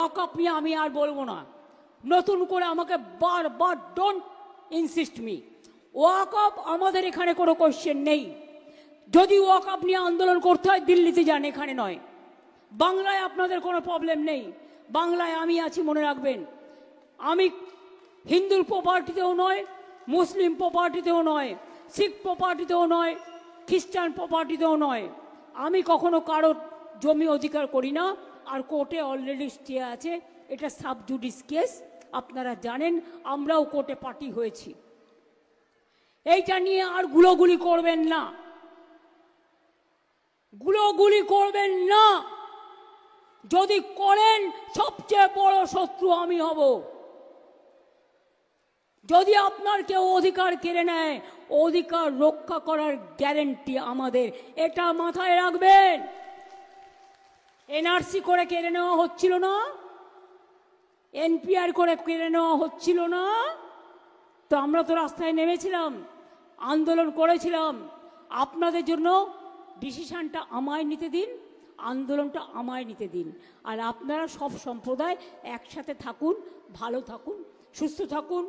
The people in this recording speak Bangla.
ওয়াকআপ নিয়ে আমি আর বলবো না, নতুন করে আমাকে বারবার ডোন্ট ইনসিস্ট মি। ওয়াকআপ আমাদের এখানে কোনো কোশ্চেন নেই। যদি ওয়াকআপ নিয়ে আন্দোলন করতে হয় দিল্লিতে যান, এখানে নয়। বাংলায় আপনাদের কোনো প্রবলেম নেই, বাংলায় আমি আছি, মনে রাখবেন। আমি হিন্দুর প্রপার্টিতেও নয়, মুসলিম প্রপার্টিতেও নয়, শিখ প্রপার্টিতেও নয়, খ্রিস্টান প্রপার্টিতেও নয়। আমি কখনো কারোর জমি অধিকার করি না। আর কোর্টে অলরেডি স্টে আছে, এটা সাব জুডিস কেস, আপনারা জানেন। আমরাও কোর্টে পার্টি হয়েছি। এইটা নিয়ে আর গুলোগুলি করবেন না, গুলোগুলি করবেন না। যদি করেন সবচেয়ে বড় শত্রু আমি হব। যদি আপনার কেউ অধিকার কেড়ে নেয়, অধিকার রক্ষা করার গ্যারেন্টি আমাদের, এটা মাথায় রাখবেন। এনআরসি করে কেড়ে নেওয়া হচ্ছিল না, এনপিআর করে কেড়ে নেওয়া হচ্ছিল না, তো আমরা তো রাস্তায় নেমেছিলাম, আন্দোলন করেছিলাম। আপনাদের জন্য ডিসিশনটা আমায় নিতে দিন, আন্দোলনটা আমায় নিতে দিন। আর আপনারা সব সম্প্রদায় একসাথে থাকুন, ভালো থাকুন, সুস্থ থাকুন।